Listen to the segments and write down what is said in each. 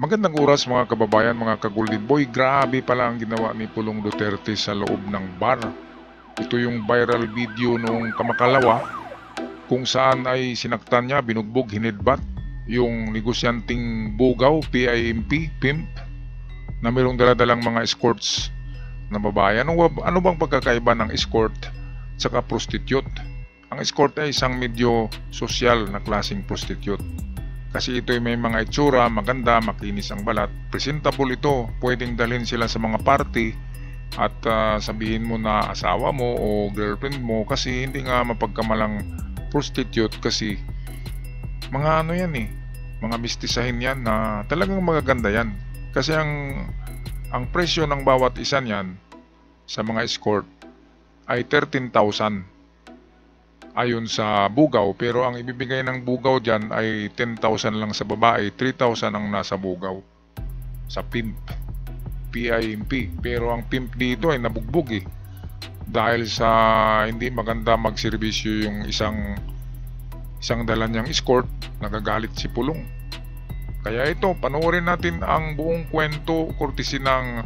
Magandang oras mga kababayan, mga ka-Golden Boy. Grabe pala ang ginawa ni Pulong Duterte sa loob ng bar. Ito yung viral video nung kamakalawa kung saan ay sinaktan niya, binugbog, hinidbat yung negosyanteng Bugaw, PIMP, na mayroong daladalang mga escorts na babae. Ano bang pagkakaiba ng escort saka prostitute? Ang escort ay isang medyo sosyal na klaseng prostitute. Kasi ito ay may mga itsura, maganda, makinis ang balat. Presentable ito, pwedeng dalhin sila sa mga party at sabihin mo na asawa mo o girlfriend mo kasi hindi nga mapagkamalang prostitute kasi mga ano yan mga mistisahin yan na talagang magaganda yan. Kasi ang presyo ng bawat isa niyan sa mga escort ay 13,000 ayon sa Bugaw, pero ang ibibigay ng Bugaw dyan ay 10,000 lang sa babae, 3,000 ang nasa Bugaw sa pimp, PIMP. Pero ang pimp dito ay nabugbog dahil sa hindi maganda magserbisyo yung isang dala niyang escort. Nagagalit si Pulong. Kaya ito, panoorin natin ang buong kwento kurtesi ng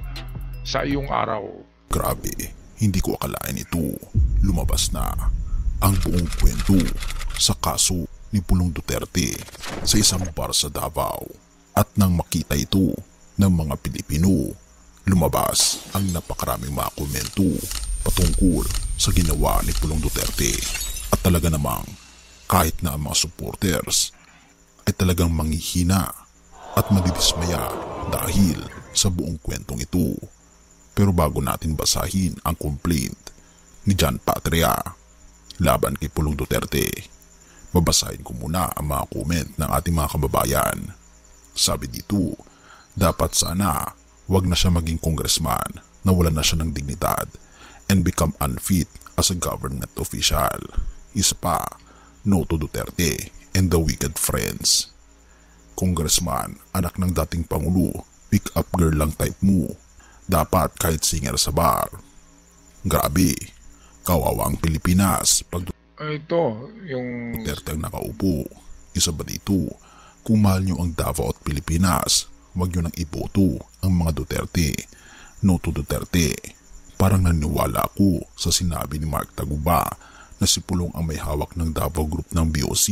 Sa Iyong Araw. Grabe, hindi ko akalain ito. Lumabas na ang buong kwento sa kaso ni Pulong Duterte sa isang bar sa Davao. At nang makita ito ng mga Pilipino, lumabas ang napakaraming mga komento patungkol sa ginawa ni Pulong Duterte. At talaga namang kahit na ang mga supporters ay talagang manghihina at madidismaya dahil sa buong kwentong ito. Pero bago natin basahin ang complaint ni John Patria laban kay Pulong Duterte, babasahin ko muna ang mga comment ng ating mga kababayan. Sabi dito, dapat sana wag na siya maging congressman, nawalan na siya ng dignidad and become unfit as a government official. Isa pa, no to Duterte and the wicked friends. Congressman, anak ng dating Pangulo, pick up girl lang type mo. Dapat kahit singer sa bar. Grabe, kawawa ang Pilipinas pag Ito, yung Duterte ang nakaupo. Isa ba dito, kung mahal nyo ang Davao at Pilipinas, huwag nyo nang iboto ang mga Duterte. No to Duterte. Parang naniwala ako sa sinabi ni Mark Taguba na si Pulong ang may hawak ng Davao Group ng BOC.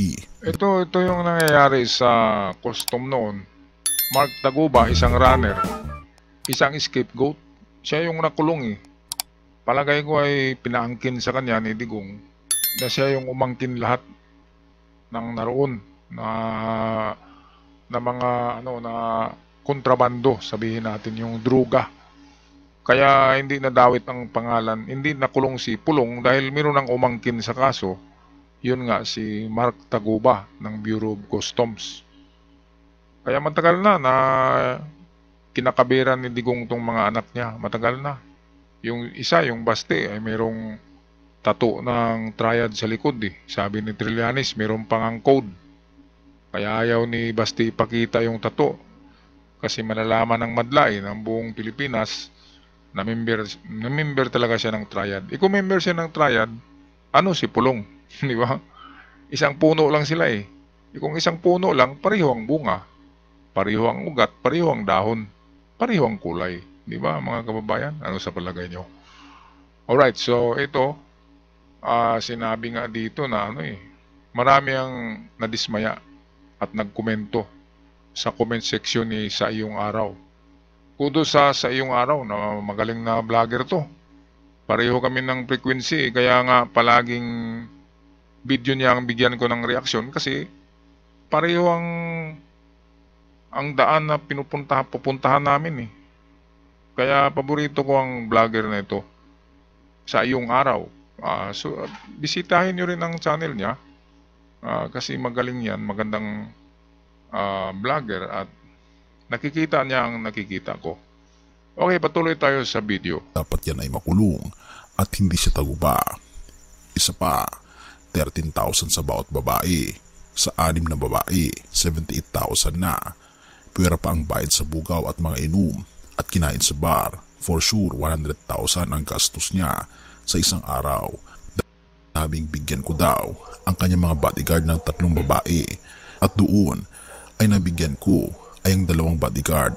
Ito yung nangyayari sa custom noon. Mark Taguba, isang runner, isang scapegoat. Siya yung nakulong Palagay ko ay pinaangkin sa kanya ni Digong na siya yung umangkin lahat ng naroon na mga na kontrabando, sabihin natin yung droga. Kaya hindi nadawit ang pangalan, hindi nakulong si Pulong dahil meron ng umangkin sa kaso. Yun nga si Mark Taguba ng Bureau of Customs. Kaya matagal na kinakabiran ni Digong tong mga anak niya, matagal na. Yung isa, yung Baste, ay mayroong tattoo ng triad sa likod Sabi ni Trillanes, mayroong pangang code. Kaya ayaw ni Baste ipakita yung tattoo. Kasi malalaman ng madla ng buong Pilipinas na member talaga siya ng triad. Kung member siya ng triad, ano si Pulong? Di ba? Isang puno lang sila Kung isang puno lang, pareho ang bunga. Pareho ang ugat, pareho ang dahon, pareho ang kulay. Di ba mga kababayan? Ano sa palagay nyo? Alright, so ito, sinabi nga dito na marami ang nadismaya at nagkomento sa comment section ni Sa Iyong Araw. Kudos sa Iyong Araw na magaling na vlogger to. Pareho kami ng frequency, kaya nga palaging video niya ang bigyan ko ng reaksyon kasi pareho ang daan na pupuntahan namin Kaya paborito ko ang vlogger na ito, Sa Iyong Araw. So bisitahin nyo rin ang channel niya kasi magaling yan, magandang vlogger at nakikita niya ang nakikita ko. Okay, patuloy tayo sa video. Dapat yan ay makulong at hindi siya taguba. Isa pa, 13,000 sa bawat babae. Sa 6 na babae, 78,000 na. Pwera pa ang bayad sa bugaw at mga inom at kinain sa bar. For sure, 100,000 ang gastos niya sa isang araw. Nabing bigyan ko daw ang kanyang mga bodyguard ng 3 babae at doon ay nabigyan ko ay ang 2 bodyguard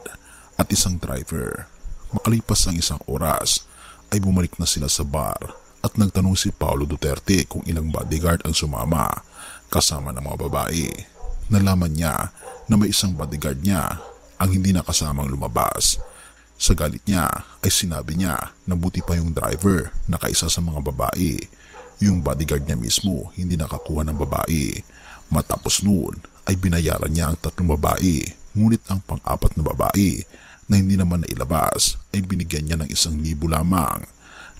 at isang driver. Makalipas ang 1 oras ay bumalik na sila sa bar at nagtanong si Paulo Duterte kung ilang bodyguard ang sumama kasama ng mga babae. Nalaman niya na may 1 bodyguard niya ang hindi nakasamang lumabas. Sa galit niya ay sinabi niya na buti pa yung driver na kaisa sa mga babae. Yung bodyguard niya mismo hindi nakakuha ng babae. Matapos noon ay binayaran niya ang 3 babae, ngunit ang pang-4 na babae na hindi naman nailabas ay binigyan niya ng 1,000 lamang.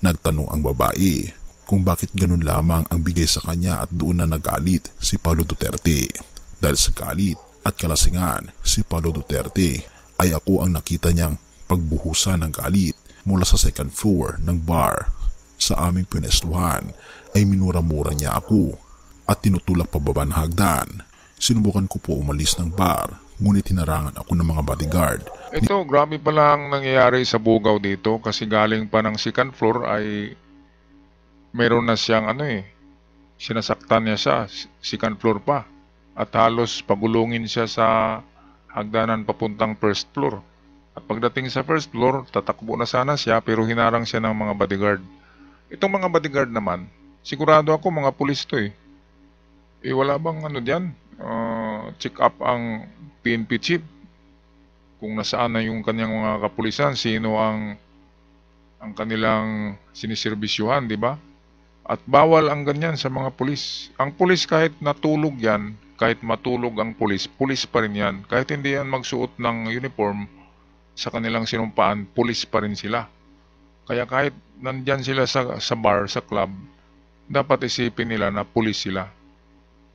Nagtanong ang babae kung bakit ganun lamang ang bigay sa kanya at doon na nagalit si Paulo Duterte. Dahil sa galit at kalasingan, si Paulo Duterte ay ako ang nakita niyang pagbuhusan ng galit mula sa 2nd floor ng bar. Sa aming pinestuhan ay minura-mura niya ako at tinutulak pababa ng hagdan. Sinubukan ko po umalis ng bar, ngunit hinarangan ako ng mga bodyguard. Ito, grabe pala ang nangyayari sa Bugaw dito kasi galing pa ng 2nd floor ay meron na siyang sinasaktan niya sa 2nd floor pa at halos pagulungin siya sa hagdanan papuntang 1st floor. At pagdating sa 1st floor, tatakbo na sana siya pero hinarang siya ng mga bodyguard. Itong mga bodyguard naman, sigurado ako mga pulis to eh. Wala bang diyan? Check up ang PNP chief kung nasaan na yung kanyang mga kapulisan, sino ang kanilang siniserbisyuhan, di ba? At bawal ang ganyan sa mga pulis. Ang pulis kahit natulog yan, kahit matulog ang pulis, pulis pa rin yan. Kahit hindi yan magsuot ng uniform sa kanilang sinumpaan, pulis pa rin sila. Kaya kahit nandyan sila sa bar, sa club, dapat isipin nila na pulis sila.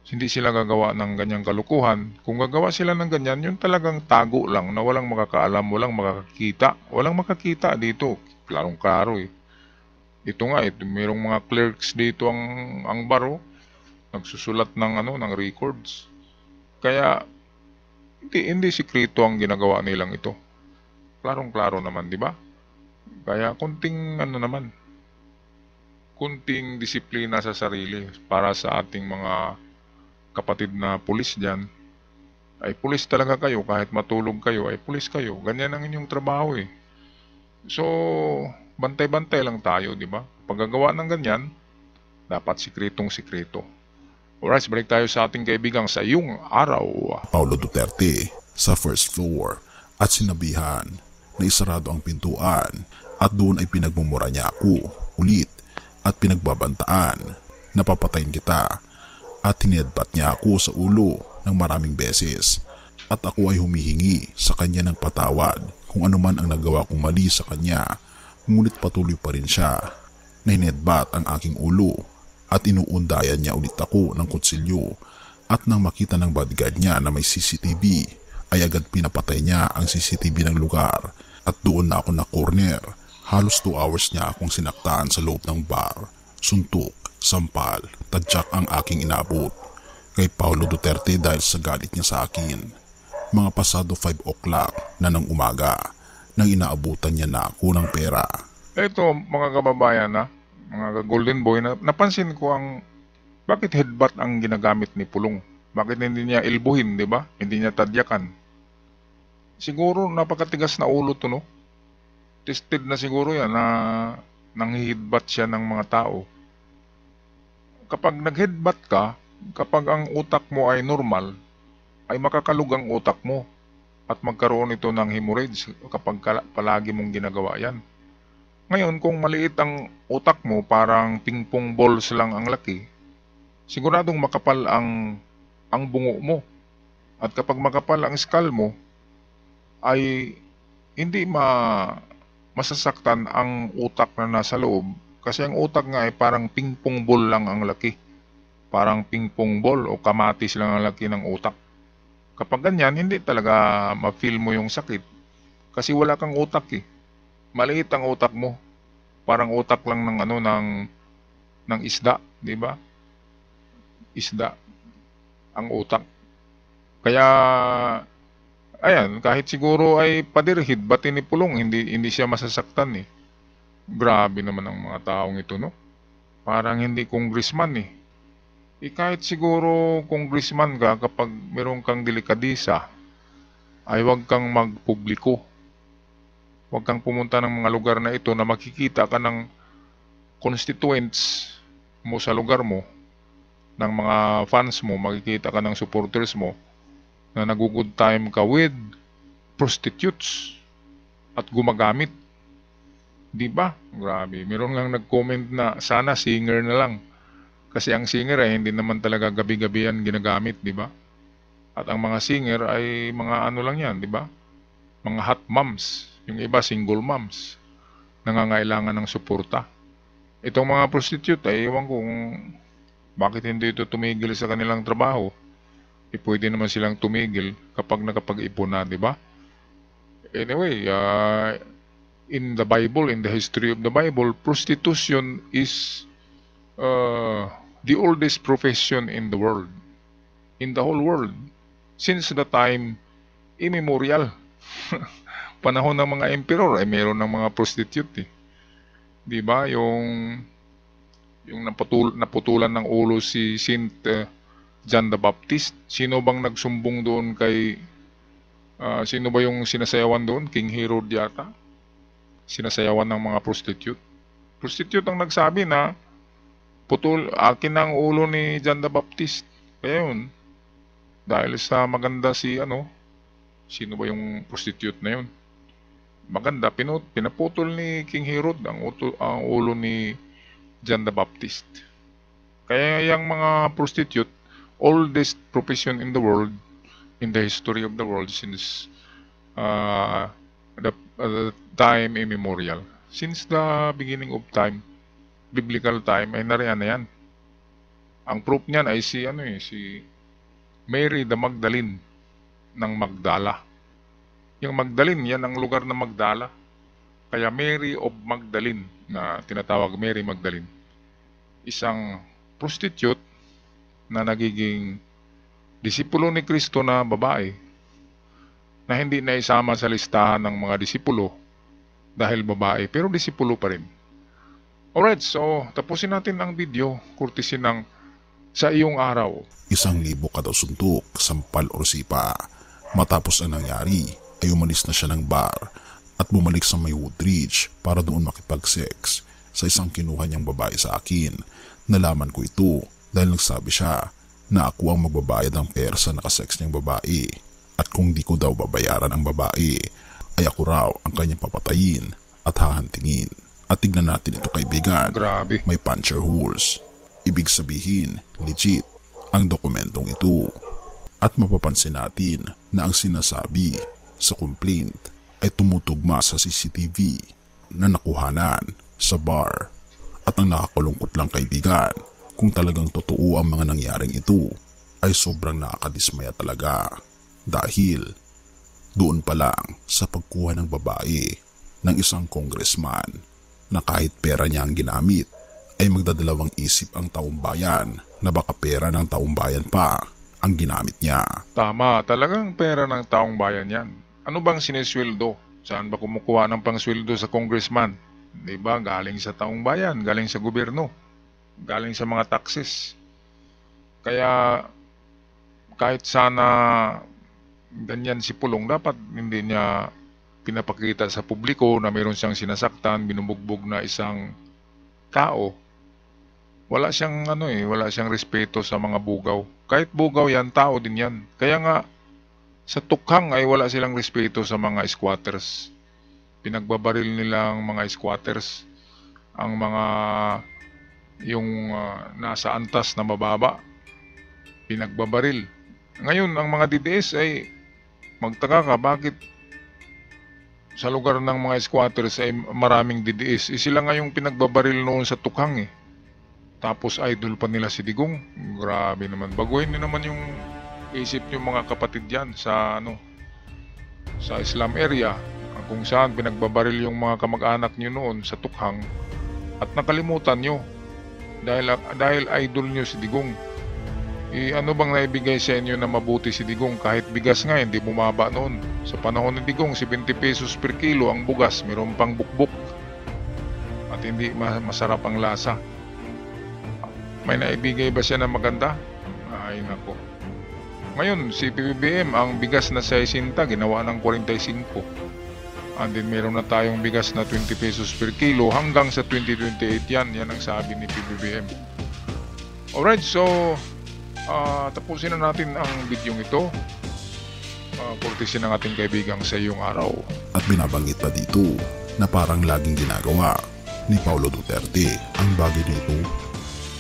Hindi sila gagawa ng ganyang kalukuhan. Kung gagawa sila ng ganyan, yun talagang tago lang na walang makakaalam, walang makakakita. Walang makakita dito. Klarong-klaro eh. Ito nga, mayroong mga clerks dito ang baro. Nagsusulat ng records. Kaya hindi sikreto ang ginagawa nilang ito. Klarong-klaro naman, di ba? Kaya kunting kunting disiplina sa sarili para sa ating mga kapatid na pulis dyan. Ay pulis talaga kayo, kahit matulog kayo, ay pulis kayo. Ganyan ang inyong trabaho eh. So, bantay-bantay lang tayo, di ba? Paggagawa ng ganyan, dapat sikretong-sikreto. Alright, balik tayo sa ating kaibigang sa iyong araw. Paulo Duterte sa 1st floor at sinabihan na isarado ang pintuan at doon ay pinagmumura niya ako ulit at pinagbabantaan. Napapatayin kita at tinedbat niya ako sa ulo ng maraming beses at ako ay humihingi sa kanya ng patawad kung ano man ang nagawa kong mali sa kanya, ngunit patuloy pa rin siya na hinedbat ang aking ulo at inuundayan niya ulit ako ng kutsilyo at nang makita ng bodyguard niya na may CCTV ay agad pinapatay niya ang CCTV ng lugar at doon na ako na corner. Halos 2 hours niya akong sinaktan sa loob ng bar. Suntok, sampal, tadyak ang aking inabot kay Paulo Duterte dahil sa galit niya sa akin. Mga pasado 5 o'clock na ng umaga nang inaabutan niya na ako ng pera. Ito mga kababayan mga golden boy, napansin ko bakit headbutt ang ginagamit ni Pulong? Bakit hindi niya ilbuhin, di ba? Hindi niya tadyakan. Siguro napakatigas na ulo to, no? Tested na siguro yan na nanghihidbat siya ng mga tao. Kapag nag-headbutt ka, kapag ang utak mo ay normal, ay makakalug ang utak mo at magkaroon ito ng hemorrhage kapag palagi mong ginagawa yan. Ngayon, kung maliit ang utak mo, parang ping-pong balls lang ang laki, siguradong makapal ang bungo mo. At kapag makapal ang skull mo, ay hindi masasaktan ang utak na nasa loob. Kasi ang utak nga ay parang ping-pong ball lang ang laki. Parang ping-pong ball o kamatis lang ang laki ng utak. Kapag ganyan, hindi talaga ma-feel mo yung sakit. Kasi wala kang utak eh. Maliit ang utak mo. Parang utak lang ng isda, di ba? Isda ang utak. Kaya ayan, kahit siguro ay padirhid, bati ni Pulong, hindi siya masasaktan eh. Grabe naman ang mga taong ito, no? Parang hindi congressman eh. Kahit siguro congressman ka, kapag meron kang delikadisa ay huwag kang magpubliko. Huwag kang pumunta ng mga lugar na ito na makikita ka ng constituents mo sa lugar mo, ng mga fans mo, makikita ka ng supporters mo na nag-good time ka with prostitutes at gumagamit. Di ba? Grabe. Meron lang nag-comment na sana singer na lang. Kasi ang singer ay hindi naman talaga gabi-gabi yan ginagamit, di ba? At ang mga singer ay mga ano lang yan, di ba? Mga hot moms. Yung iba single moms. Nangangailangan ng suporta. Itong mga prostitute ay ewan ko kung bakit hindi ito tumigil sa kanilang trabaho. Pwede naman silang tumigil kapag nakapag-ipon na, di ba? Anyway, in the Bible, in the history of the Bible, prostitution is the oldest profession in the world. In the whole world. Since the time immemorial. Panahon ng mga emperor ay meron ng mga prostitute. Di ba? Yung naputulan ng ulo si Saint John the Baptist. Sino bang nagsumbong doon kay sino ba yung sinasayawan doon? King Herod yata. Sinasayawan ng mga prostitute. Prostitute ang nagsabi na akin ang ulo ni John the Baptist. Kaya yun, dahil sa maganda sino ba yung prostitute na yun? Maganda, pinaputol ni King Herod ang ulo ni John the Baptist. Kaya yung mga prostitute, oldest profession in the world, in the history of the world since the time immemorial. Since the beginning of time, biblical time, ay nariyan na yan. Ang proof niyan ay si Mary the Magdalene ng Magdala. Yung Magdalene, yan ang lugar ng Magdala. Kaya Mary of Magdalene, na tinatawag Mary Magdalene, isang prostitute na nagiging disipulo ni Kristo na babae na hindi na isama sa listahan ng mga disipulo dahil babae, pero disipulo pa rin. Alright, so tapusin natin ang video, courtesy ng Sa Iyong Araw. 1,000 kada suntok, sampal o sipa. Matapos ang nangyari, ay umalis na siya ng bar at bumalik sa may Woodridge para doon makipag-sex sa isang kinuha niyang babae sa akin. Nalaman ko ito dahil nagsabi siya na ako ang magbabayad ng pera sa nakasex niyang babae at kung di ko daw babayaran ang babae ay ako raw ang kanyang papatayin at hahantingin. At tignan natin ito kaibigan. Grabe. May puncture holes. Ibig sabihin, legit ang dokumentong ito. At mapapansin natin na ang sinasabi sa complaint ay tumutugma sa CCTV na nakuhanan sa bar. At ang nakakalungkot lang kaibigan, kung talagang totoo ang mga nangyaring ito, ay sobrang nakakadismaya talaga. Dahil doon pa lang sa pagkuha ng babae ng isang congressman na kahit pera niya ang ginamit, ay magdadalawang isip ang taong bayan na baka pera ng taong bayan pa ang ginamit niya. Tama, talagang pera ng taong bayan yan. Ano bang sinisweldo? Saan ba kumukuha ng pangsweldo sa congressman? Diba? Galing sa taong bayan, galing sa gobyerno, galing sa mga taxes. Kaya kahit sana ganyan si Pulong, dapat hindi niya pinapakita sa publiko na mayroon siyang sinasaktan, binubugbog na isang tao. Wala siyang wala siyang respeto sa mga bugaw. Kahit bugaw yan, tao din yan. Kaya nga sa tukhang ay wala silang respeto sa mga squatters. Pinagbabaril nilang mga squatters ang mga nasa antas na mababa. Pinagbabaril. Ngayon ang mga DDS ay magtaka ka bakit sa lugar ng mga squatters ay maraming DDS. Sila nga yung pinagbabaril noon sa tukhang . Tapos idol pa nila si Digong. Grabe naman. Baguhin niyo naman yung isip niyo mga kapatid yan sa sa Islam area kung saan pinagbabaril yung mga kamag-anak niyo noon sa tukhang at nakalimutan niyo dahil idol niyo si Digong. Ano bang naibigay sa inyo na mabuti si Digong? Kahit bigas nga hindi bumaba noon. Sa panahon ni Digong 70 pesos per kilo ang bugas, mayroon pang bukbuk at hindi masarap ang lasa. May naibigay ba siya na maganda? Ay nako. Ngayon, si PBBM, ang bigas na 60 ginawa ng 45. And then meron na tayong bigas na 20 pesos per kilo hanggang sa 2028 yan. Yan ang sabi ni PBBM. Alright, so tapusin na natin ang video ito. Courtesy ng ating kaibigang sa iyong araw. At binabanggit pa dito na parang laging ginagawa ni Paulo Duterte ang bagay nito,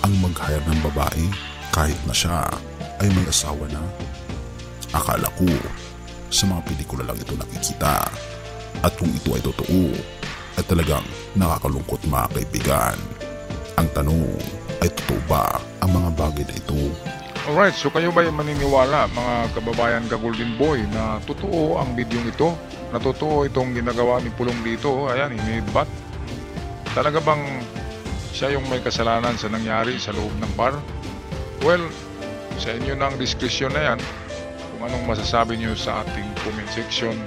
ang mag-hire ng babae kahit na siya ay may asawa na. Akala ko sa mga pelikula lang ito nakikita, at kung ito ay totoo ay talagang nakakalungkot mga kaibigan. Ang tanong ay totoo ba ang mga bagay na ito? Alright, so kayo ba maniniwala mga kababayan ka Golden Boy na totoo ang video ito? Na totoo itong ginagawa ni Pulong dito? Ayan, hinidbat. Talaga bang siya yung may kasalanan sa nangyari sa loob ng bar? Well, sa inyo na ang diskresyon na yan kung anong masasabi nyo sa ating comment section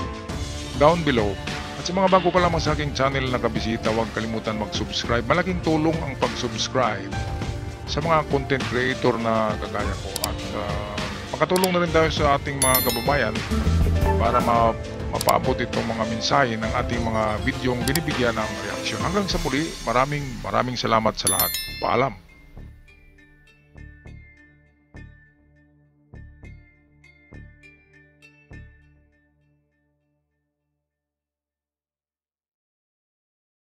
down below. At sa mga bago pa lamang sa aking channel na kabisita, huwag kalimutan mag-subscribe. Malaking tulong ang pag-subscribe sa mga content creator na kagaya ko, at makatulong na rin tayo sa ating mga kababayan para mapaabot itong mga mensahe ng ating mga videong binibigyan ng reaksyon. Hanggang sa muli, maraming salamat sa lahat. Paalam.